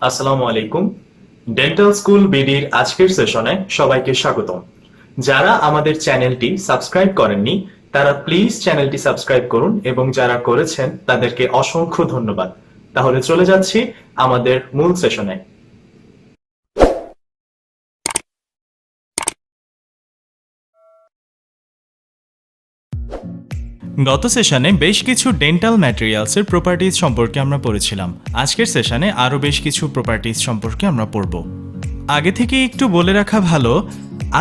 আসসালামু আলাইকুম। Dental school বিডির আজকের সেশনে সবাইকে স্বাগতম। যারা আমাদের চ্যানেলটি সাবস্ক্রাইব করেননি তারা প্লিজ চ্যানেলটি সাবস্ক্রাইব করুন এবং যারা করেছেন তাদেরকে অসংখ্য ধন্যবাদ। তাহলে চলে যাচ্ছি আমাদের মূল সেশনে। গত সেশনে বেশ কিছু ডেন্টাল ম্যাটেরিয়ালসের প্রপার্টিজ সম্পর্কে আমরা পড়েছিলাম। আজকের সেশনে আরও বেশ কিছু প্রপার্টিজ সম্পর্কে আমরা পড়ব। আগে থেকে একটু বলে রাখা ভালো,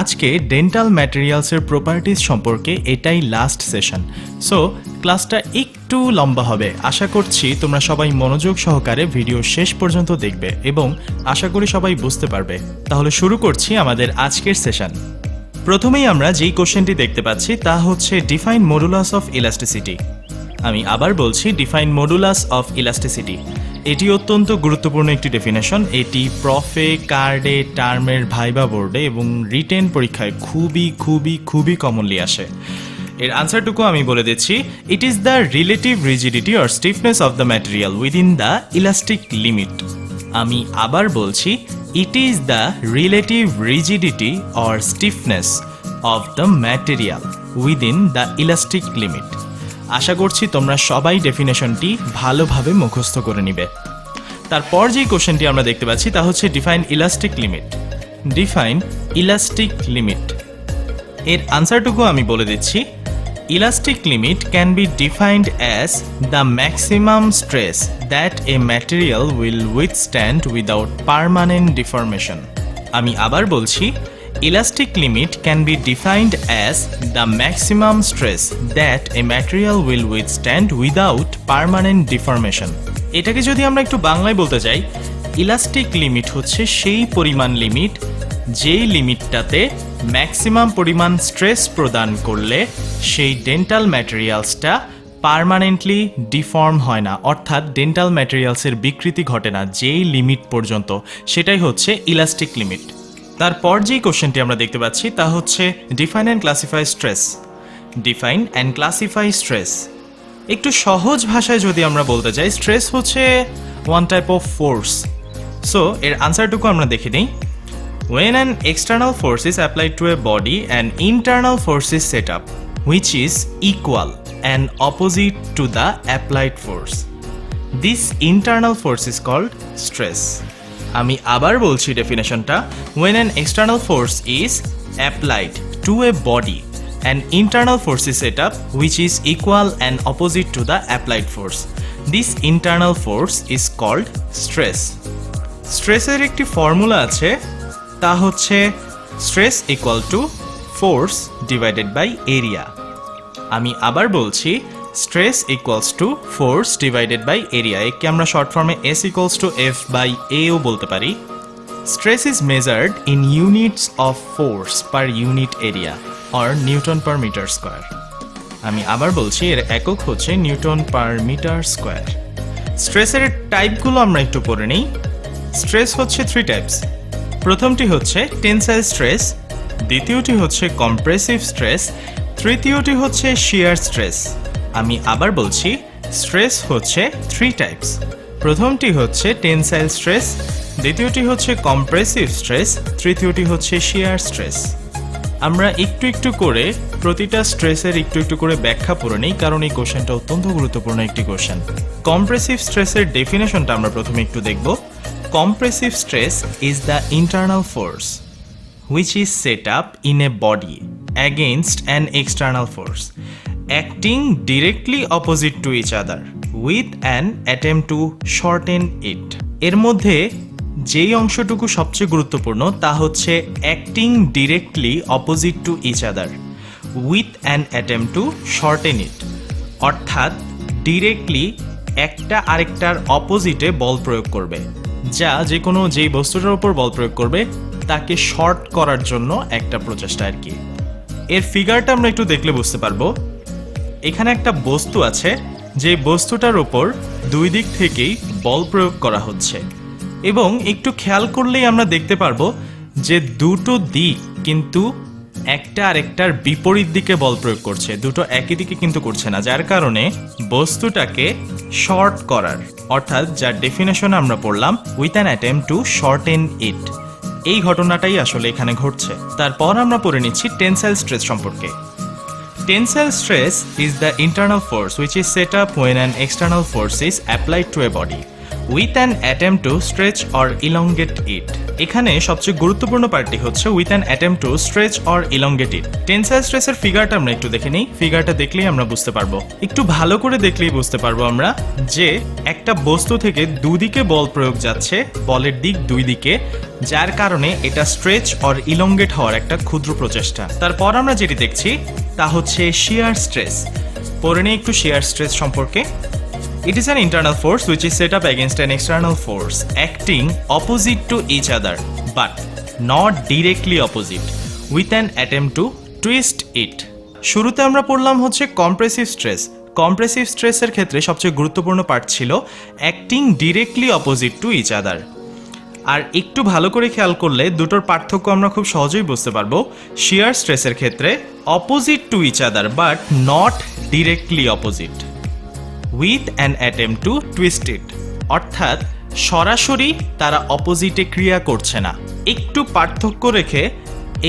আজকে ডেন্টাল ম্যাটেরিয়ালসের প্রপার্টিজ সম্পর্কে এটাই লাস্ট সেশন। সো ক্লাসটা একটু লম্বা হবে। আশা করছি তোমরা সবাই মনোযোগ সহকারে ভিডিও শেষ পর্যন্ত দেখবে এবং আশা করি সবাই বুঝতে পারবে। তাহলে শুরু করছি আমাদের আজকের সেশন। প্রথমেই আমরা যেই কোশ্চেনটি দেখতে পাচ্ছি তা হচ্ছে ডিফাইন মডুলাস অফ ইলাস্টিসিটি। আমি আবার বলছি ডিফাইন মডুলাস অফ ইলাস্টিসিটি। এটি অত্যন্ত গুরুত্বপূর্ণ একটি ডেফিনেশন। এটি প্রফে, কার্ডে, টার্মের ভাইবা বোর্ডে এবং রিটেন পরীক্ষায় খুবই খুবই খুবই কমনলি আসে। এর আনসারটুকু আমি বলে দিচ্ছি। It is the relative rigidity or stiffness of the material within the elastic limit. আমি আবার বলছি, it is the relative rigidity or stiffness of the material within the elastic limit. আশা করছি তোমরা সবাই ডেফিনেশনটি ভালোভাবে মুখস্থ করে নিবে। তারপর যেই কোশ্চেনটি আমরা দেখতে পাচ্ছি তা হচ্ছে define elastic limit. Define elastic limit এর আনসারটুকু আমি বলে দিচ্ছি। Elastic limit can be defined as the maximum stress that a material will withstand without permanent deformation. আমি আবার বলছি, elastic limit can be defined as the maximum stress that a material will withstand without permanent deformation. এটাকে যদি আমরা একটু বাংলায় বলতে চাই, ইলাস্টিক লিমিট হচ্ছে সেই পরিমাণ লিমিট যেই লিমিটটাতে ম্যাক্সিমাম পরিমাণ স্ট্রেস প্রদান করলে সেই ডেন্টাল ম্যাটেরিয়ালসটা পার্মানেন্টলি ডিফর্ম হয় না, অর্থাৎ ডেন্টাল ম্যাটেরিয়ালসের বিকৃতি ঘটে না যেই লিমিট পর্যন্ত, সেটাই হচ্ছে ইলাস্টিক লিমিট। তারপর যেই কোশ্চেনটি আমরা দেখতে পাচ্ছি তা হচ্ছে define and classify stress. Define and classify stress একটু সহজ ভাষায় যদি আমরা বলতে চাই, স্ট্রেস হচ্ছে one type of force. So এর আনসারটুকু আমরা দেখে নিই। When an external force is applied to a body, an internal force is set up, which is equal and opposite to the applied force. This internal force is called stress. আমি আবার বলছি ডেফিনেশনটা। When an external force is applied to a body, an internal force is set up, which is equal and opposite to the applied force. This internal force is called stress. স্ট্রেসের একটি formula আছে, তা হচ্ছে stress equal to force divided by area. আমি আবার বলছি, stress equals to force divided by area. একে আমরা শর্ট ফর্মে S equals to F by এও বলতে পারি। Stress is measured in units of force per unit area or newton per metre square. আমি আবার বলছি, এর একক হচ্ছে নিউটন পার মিটার স্কোয়ার। স্ট্রেসের টাইপগুলো আমরা একটু পড়ে নিই। স্ট্রেস হচ্ছে থ্রি টাইপস। প্রথমটি হচ্ছে টেনসাইল স্ট্রেস, দ্বিতীয়টি হচ্ছে কম্প্রেসিভ স্ট্রেস, তৃতীয়টি হচ্ছে শিয়ার স্ট্রেস। আমি আবার বলছি, স্ট্রেস হচ্ছে থ্রি টাইপস। প্রথমটি হচ্ছে টেনসাইল স্ট্রেস, দ্বিতীয়টি হচ্ছে কম্প্রেসিভ স্ট্রেস, তৃতীয়টি হচ্ছে শিয়ার স্ট্রেস। আমরা একটু একটু করে প্রতিটা স্ট্রেসের একটু একটু করে ব্যাখ্যা পড়ে নিই, কারণ এই কোশ্চেনটা অত্যন্ত গুরুত্বপূর্ণ একটি কোশ্চেন। কম্প্রেসিভ স্ট্রেসের ডেফিনেশনটা আমরা প্রথমে একটু দেখব। Compressive stress is the internal force which is set up in a body against an external force acting directly opposite to each other with an attempt to shorten it. এর মধ্যে যেই অংশটুকু সবচেয়ে গুরুত্বপূর্ণ তা হচ্ছে acting directly opposite to each other with an attempt to shorten it, অর্থাৎ directly একটা আরেকটার অপোজিটে বল প্রয়োগ করবে, যা যে কোনো যেই বস্তুটার উপর বল প্রয়োগ করবে তাকে শর্ট করার জন্য একটা প্রচেষ্টা আর কি। এর ফিগারটা আমরা একটু দেখলে বুঝতে পারবো। এখানে একটা বস্তু আছে, যে বস্তুটার উপর দুই দিক থেকেই বল প্রয়োগ করা হচ্ছে এবং একটু খেয়াল করলেই আমরা দেখতে পারবো যে দুটো দিক কিন্তু একটা আরেকটার বিপরীত দিকে বল প্রয়োগ করছে, দুটো একই দিকে কিন্তু করছে না, যার কারণে বস্তুটাকে শর্ট করার, অর্থাৎ যার ডেফিনেশন আমরা পড়লাম with an attempt to shorten it, এই ঘটনাটাই আসলে এখানে ঘটছে। তারপর আমরা পড়ে নিচ্ছি টেনসাইল স্ট্রেস সম্পর্কে। Tensile stress is the internal force which is set up when an external force is applied to a body with an attempt to stretch or elongate it. এখানে সবচেয়ে গুরুত্বপূর্ণ পার্টটি হচ্ছে with an attempt to stretch or elongate it. Tensile স্ট্রেসের ফিগারটা আমরা একটু দেখে নিই। ফিগারটা দেখলেই আমরা বুঝতে পারবো, একটু ভালো করে দেখলেই বুঝতে পারবো আমরা যে একটা বস্তু থেকে দুদিকে বল প্রয়োগ যাচ্ছে, বলের দিক দুই দিকে, যার কারণে এটা স্ট্রেচ অর ইলংগেট হওয়ার একটা ক্ষুদ্র প্রচেষ্টা। তারপর আমরা যেটি দেখছি তা হচ্ছে শিয়ার স্ট্রেস। পড়ে নিই একটু শিয়ার স্ট্রেস সম্পর্কে। It is an internal force which is set up against an external force acting opposite to each other but not directly opposite with an attempt to twist it. শুরুতে আমরা পড়লাম হচ্ছে compressive stress. Compressive স্ট্রেসের ক্ষেত্রে সবচেয়ে গুরুত্বপূর্ণ part ছিল acting directly opposite to each other. আর একটু ভালো করে খেয়াল করলে দুটোর পার্থক্য আমরা খুব সহজেই বুঝতে পারবো। শিয়ার স্ট্রেসের ক্ষেত্রে opposite to each other but not directly opposite with an attempt to twist it, অর্থাৎ সরাসরি তারা অপোজিটে ক্রিয়া করছে না, একটু পার্থক্য রেখে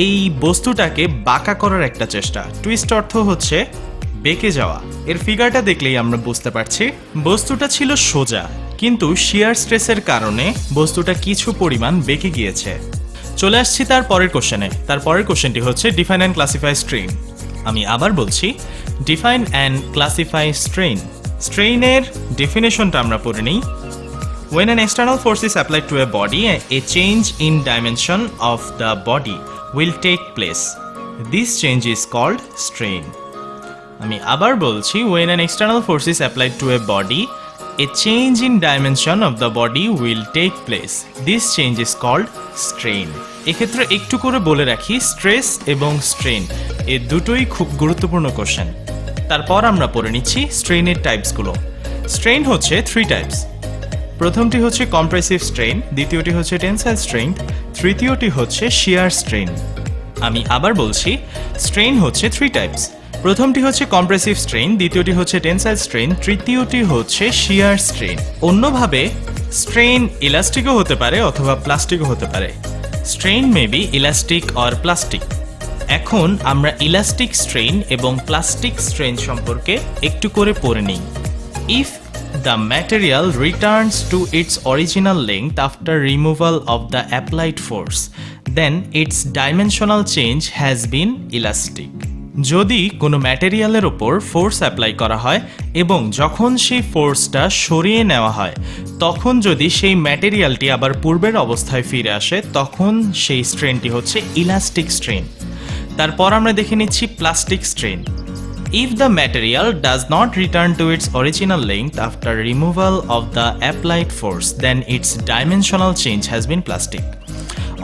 এই বস্তুটাকে বাঁকা করার একটা চেষ্টা। টুইস্ট অর্থ হচ্ছে বেঁকে যাওয়া। এর ফিগারটা দেখলেই আমরা বুঝতে পারছি বস্তুটা ছিল সোজা, কিন্তু শিয়ার স্ট্রেসের কারণে বস্তুটা কিছু পরিমাণ বেঁকে গিয়েছে। চলে আসছি তার পরের কোশ্চেনে। তার পরের কোশ্চেনটি হচ্ছে ডিফাইন অ্যান্ড ক্লাসিফাই স্ট্রেইন। আমি আবার বলছি, ডিফাইন অ্যান্ড ক্লাসিফাই স্ট্রেইন। স্ট্রেইনের ডেফিনেশনটা আমরা পড়ে নিই। When an external force is applied to a body, a change in dimension of the body will take place. This change is called strain. আমি আবার বলছি, when an external force is applied to a body, a change in dimension of the body will take place. This change is called strain. এক্ষেত্রে একটু করে বলে রাখি, stress এবং strain এ দুটোই খুব গুরুত্বপূর্ণ কোশ্চেন। তারপর আমরা পড়ে নিচ্ছি স্ট্রেইনের টাইপসগুলো। স্ট্রেইন হচ্ছে 3 টাইপস। প্রথমটি হচ্ছে কম্প্রেসিভ স্ট্রেইন, দ্বিতীয়টি হচ্ছে টেনসাইল স্ট্রেইন, তৃতীয়টি হচ্ছে শিয়ার স্ট্রেইন। আমি আবার বলছি, স্ট্রেইন হচ্ছে 3 টাইপস। প্রথমটি হচ্ছে কম্প্রেসিভ স্ট্রেইন, দ্বিতীয়টি হচ্ছে টেনসাইল স্ট্রেইন, তৃতীয়টি হচ্ছে শিয়ার স্ট্রেইন। অন্যভাবে স্ট্রেইন ইলাস্টিকও হতে পারে অথবা প্লাস্টিকও হতে পারে। Strain may be elastic or plastic. এখন আমরা ইলাস্টিক স্ট্রেইন এবং প্লাস্টিক স্ট্রেইন সম্পর্কে একটু করে পড়ে নিই। If the material returns to its original length after removal of the applied force, then its dimensional change has been elastic. যদি কোনো ম্যাটেরিয়ালের ওপর ফোর্স অ্যাপ্লাই করা হয় এবং যখন সেই ফোর্সটা সরিয়ে নেওয়া হয়, তখন যদি সেই ম্যাটেরিয়ালটি আবার পূর্বের অবস্থায় ফিরে আসে, তখন সেই স্ট্রেনটি হচ্ছে ইলাস্টিক স্ট্রেন। তারপর আমরা দেখে নিচ্ছি plastic strain. If the material does not return to its original length after removal of the applied force, then its dimensional change has been plastic.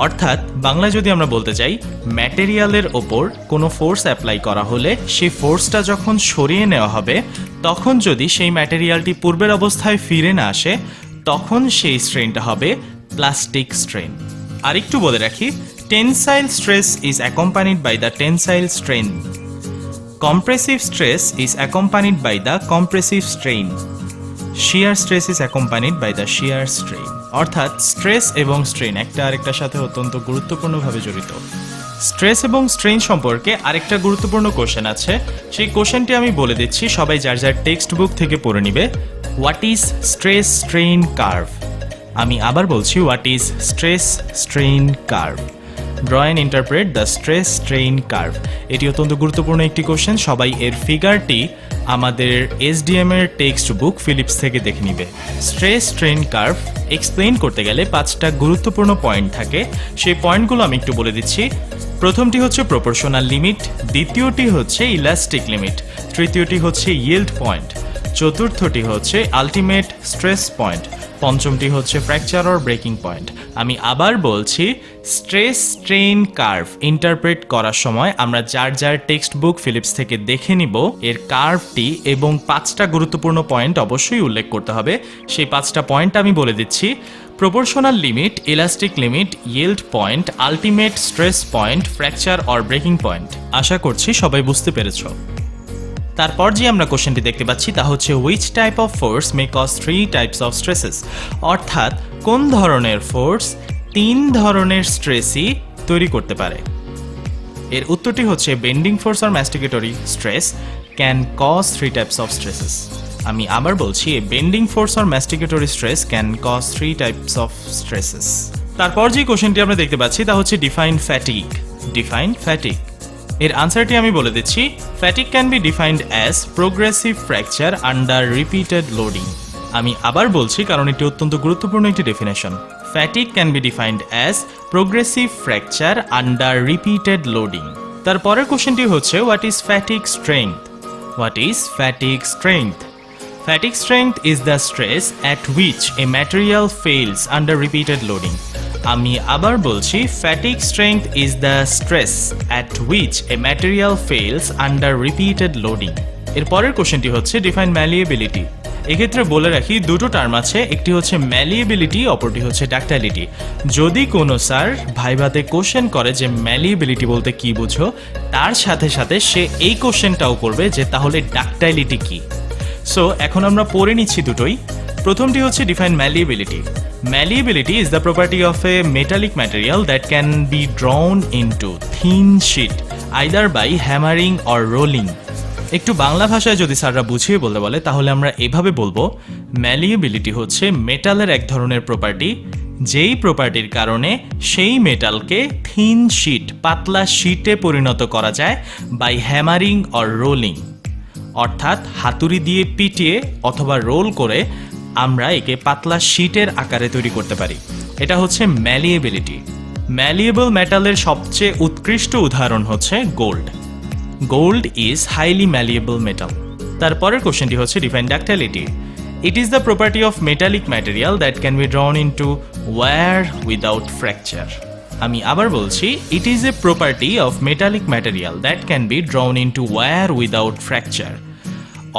অর্থাৎ বাংলায় যদি আমরা বলতে চাই, ম্যাটেরিয়ালের ওপর কোনো ফোর্স অ্যাপ্লাই করা হলে সেই ফোর্সটা যখন সরিয়ে নেওয়া হবে, তখন যদি সেই ম্যাটেরিয়ালটি পূর্বের অবস্থায় ফিরে না আসে, তখন সেই স্ট্রেনটা হবে প্লাস্টিক স্ট্রেন। আর একটু বলে রাখি, tensile stress is accompanied by the tensile strain. Compressive stress is accompanied by the compressive strain. Shear stress is accompanied by the shear strain. অর্থাৎ স্ট্রেস এবং স্ট্রেন একটা আরেকটার সাথে অত্যন্ত গুরুত্বপূর্ণভাবে জড়িত। স্ট্রেস এবং স্ট্রেন সম্পর্কে আরেকটা গুরুত্বপূর্ণ কোশ্চেন আছে, সেই কোশ্চেনটি আমি বলে দিচ্ছি, সবাই যার যার টেক্সট বুক থেকে পড়ে নিবে। What is stress strain curve? আমি আবার বলছি, what is stress strain curve? Draw and interpret the stress strain curve. এটি অত্যন্ত গুরুত্বপূর্ণ একটি কোশ্চেন, সবাই এর ফিগারটি আমাদের এসডিএম এর টেক্সট বুক ফিলিপস থেকে দেখে নিবে। স্ট্রেস স্ট্রেইন কার্ভ এক্সপ্লেইন করতে গেলে 5টা গুরুত্বপূর্ণ পয়েন্ট থাকে, সেই পয়েন্টগুলো আমি একটু বলে দিচ্ছি। প্রথমটি হচ্ছে প্রপোর্শনাল লিমিট, দ্বিতীয়টি হচ্ছে ইলাস্টিক লিমিট, তৃতীয়টি হচ্ছে ইয়েল্ড পয়েন্ট, চতুর্থটি হচ্ছে আলটিমেট স্ট্রেস পয়েন্ট, পঞ্চমটি হচ্ছে ফ্র্যাকচার অর ব্রেকিং পয়েন্ট। আমি আবার বলছি, স্ট্রেস স্ট্রেইন কার্ভ ইন্টারপ্রেট করার সময় আমরা যার যার টেক্সট বুক ফিলিপস থেকে দেখে নিব এর কার্ভটি, এবং 5টা গুরুত্বপূর্ণ পয়েন্ট অবশ্যই উল্লেখ করতে হবে। সেই 5টা পয়েন্ট আমি বলে দিচ্ছি। Proportional limit, elastic limit, yield point, ultimate stress point, fracture or breaking point. আশা করছি সবাই বুঝতে পেরেছো। তারপর যে আমরা কোশ্চেনটি দেখতে পাচ্ছি তা হচ্ছে which type of force may cause 3 types of stresses, অর্থাৎ কোন ধরনের ফোর্স 3 ধরনের স্ট্রেসই তৈরি করতে পারে। এর উত্তরটি হচ্ছে bending force or masticatory stress can cause 3 types of stresses. আমি আবার বলছি, bending force or masticatory stress can cause 3 types of stresses. তারপর যে কোশ্চেনটি আমরা দেখতে পাচ্ছি তা হচ্ছে ডিফাইন ফ্যাটিগ। ডিফাইন ফ্যাটিগ এর আনসারটি আমি বলে দিচ্ছি। Fatigue can be defined as progressive fracture under repeated loading. আমি আবার বলছি কারণ এটি অত্যন্ত গুরুত্বপূর্ণ একটি definition. Fatigue can be defined as progressive fracture under repeated loading. তারপরের কোশ্চেনটি হচ্ছে what is fatigue strength. What is fatigue strength? Fatigue strength is the stress at which a material fails under repeated loading. আমি আবার বলছি, fatigue strength is the stress at which a material fails under repeated loading. এর পরের কোশ্চেনটি হচ্ছে define malleability. এক্ষেত্রে বলে রাখি দুটো টার্ম আছে, একটি হচ্ছে ম্যালিয়েবিলিটি, অপরটি হচ্ছে ডাক্টাইলিটি। যদি কোনো স্যার ভাইভাতে কোশ্চেন করে যে ম্যালিয়েবিলিটি বলতে কি বুঝো, তার সাথে সাথে সে এই কোশ্চেনটাও করবে যে তাহলে ডাক্টাইলিটি কি। সো এখন আমরা পড়ে নিচ্ছি দুটোই। প্রথমটি হচ্ছে define malleability. Malleability is the property of a metallic material that can be drawn into thin sheet either by hammering or rolling. একটু বাংলা ভাষায় যদি স্যাররা বুঝিয়ে বলতে বলে তাহলে আমরা এভাবে বলবো, ম্যালিয়েবিলিটি হচ্ছে মেটালের এক ধরনের প্রপার্টি, যেই প্রপার্টির কারণে সেই মেটালকে থিন শিট পাতলা শিটে পরিণত করা যায় বাই হ্যামারিং অর রোলিং, অর্থাৎ হাতুড়ি দিয়ে পিটিয়ে অথবা রোল করে আমরা একে পাতলা শিটের আকারে তৈরি করতে পারি। এটা হচ্ছে ম্যালিয়েবিলিটি। ম্যালিয়েবল মেটালের সবচেয়ে উৎকৃষ্ট উদাহরণ হচ্ছে gold. Gold is highly malleable metal. তারপরের কোশ্চেনটি হচ্ছে define ductility. It is the property of metallic material that can be drawn into wire without fracture. আমি আবার বলছি, it is a property of metallic material that can be drawn into wire without fracture.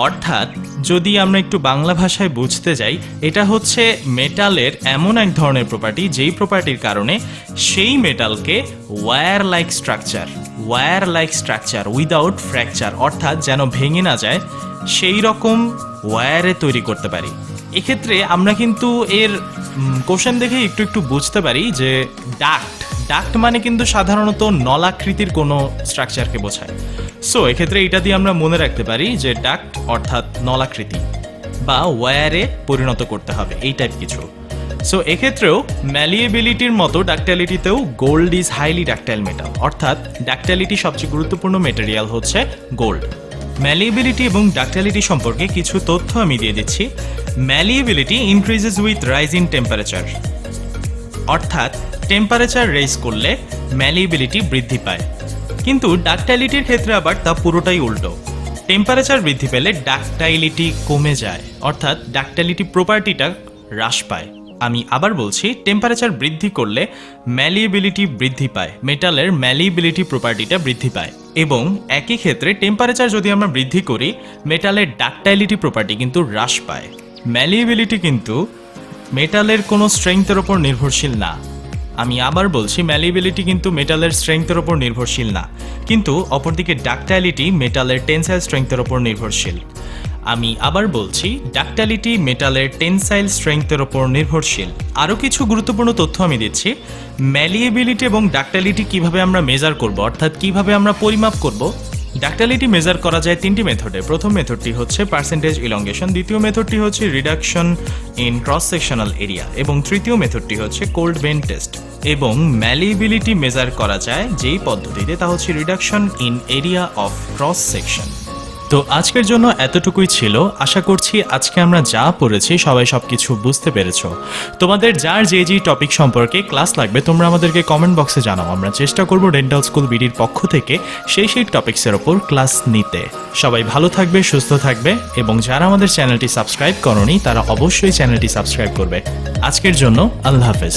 অর্থাৎ যদি আমরা একটু বাংলা ভাষায় বুঝতে যাই, এটা হচ্ছে মেটালের এমন এক ধরনের প্রপার্টি যেই প্রপার্টির কারণে সেই মেটালকে wire like structure without fracture, অর্থাৎ যেন ভেঙে না যায় সেই রকম ওয়্যারে তৈরি করতে পারি। এক্ষেত্রে আমরা কিন্তু এর কোশ্চেন দেখে একটু একটু বুঝতে পারি যে ডাক্ট মানে কিন্তু সাধারণত নলাকৃতির কোনো স্ট্রাকচারকে বোঝায়। সো এক্ষেত্রে এটা দিয়ে আমরা মনে রাখতে পারি যে ডাক্ট অর্থাৎ নলাকৃতি বা ওয়্যারে পরিণত করতে হবে, এই টাইপ কিছু। সো এক্ষেত্রেও ম্যালিয়েবিলিটির মতো ডাক্টাইলিটিতেও gold is highly ductile metal, অর্থাৎ ডাক্টাইলিটি সবচেয়ে গুরুত্বপূর্ণ মেটেরিয়াল হচ্ছে গোল্ড। ম্যালিয়েবিলিটি এবং ডাক্টাইলিটি সম্পর্কে কিছু তথ্য আমি দিয়ে দিচ্ছি। Malleability increases with rise in temperature, অর্থাৎ টেম্পারেচার রেইজ করলে ম্যালিয়েবিলিটি বৃদ্ধি পায়। কিন্তু ডাক্টাইলিটির ক্ষেত্রে আবার তা পুরোটাই উল্টো। টেম্পারেচার বৃদ্ধি পেলে ডাক্টাইলিটি কমে যায়, অর্থাৎ ডাক্টাইলিটি প্রপার্টিটা হ্রাস পায়। আমি আবার বলছি, টেম্পারেচার বৃদ্ধি করলে ম্যালিয়েবিলিটি বৃদ্ধি পায়, মেটালের ম্যালিয়েবিলিটি প্রপার্টিটা বৃদ্ধি পায়। এবং একই ক্ষেত্রে টেম্পারেচার যদি আমরা বৃদ্ধি করি, মেটালের ডাক্টাইলিটি প্রপার্টি কিন্তু হ্রাস পায়। ম্যালিয়েবিলিটি কিন্তু মেটালের কোনো স্ট্রেংথের ওপর নির্ভরশীল না। আমি আবার বলছি, ম্যালিয়েবিলিটি কিন্তু মেটালের স্ট্রেংথের ওপর নির্ভরশীল না, কিন্তু অপরদিকে ডাক্টাইলিটি মেটালের টেনসাইল স্ট্রেংথের ওপর নির্ভরশীল। আমি আবার বলছি, ডাক্টাইলিটি মেটালের টেনসাইল স্ট্রেংথের ওপর নির্ভরশীল। আরও কিছু গুরুত্বপূর্ণ তথ্য আমি দিচ্ছি। ম্যালিয়েবিলিটি এবং ডাক্টাইলিটি কিভাবে আমরা মেজার করব, অর্থাৎ কিভাবে আমরা পরিমাপ করব। ডাক্টাইলিটি মেজার করা যায় 3টি মেথডে। প্রথম মেথডটি হচ্ছে পার্সেন্টেজ ইলংগেশন, দ্বিতীয় মেথডটি হচ্ছে reduction in cross sectional area এবং তৃতীয় মেথডটি হচ্ছে কোল্ড বেন্ড টেস্ট। এবং ম্যালিয়েবিলিটি মেজার করা যায় যেই পদ্ধতিতে, তা হচ্ছে reduction in area of cross section. তো আজকের জন্য এতটুকুই ছিল। আশা করছি আজকে আমরা যা পড়েছি সবাই সবকিছু বুঝতে পেরেছো। তোমাদের যার যে টপিক সম্পর্কে ক্লাস লাগবে তোমরা আমাদেরকে কমেন্ট বক্সে জানাও। আমরা চেষ্টা করব ডেন্টাল স্কুল বিডির পক্ষ থেকে সেই টপিক্সের ওপর ক্লাস নিতে। সবাই ভালো থাকবে, সুস্থ থাকবে এবং যারা আমাদের চ্যানেলটি সাবস্ক্রাইব করোনি তারা অবশ্যই চ্যানেলটি সাবস্ক্রাইব করবে। আজকের জন্য আল্লাহ হাফেজ।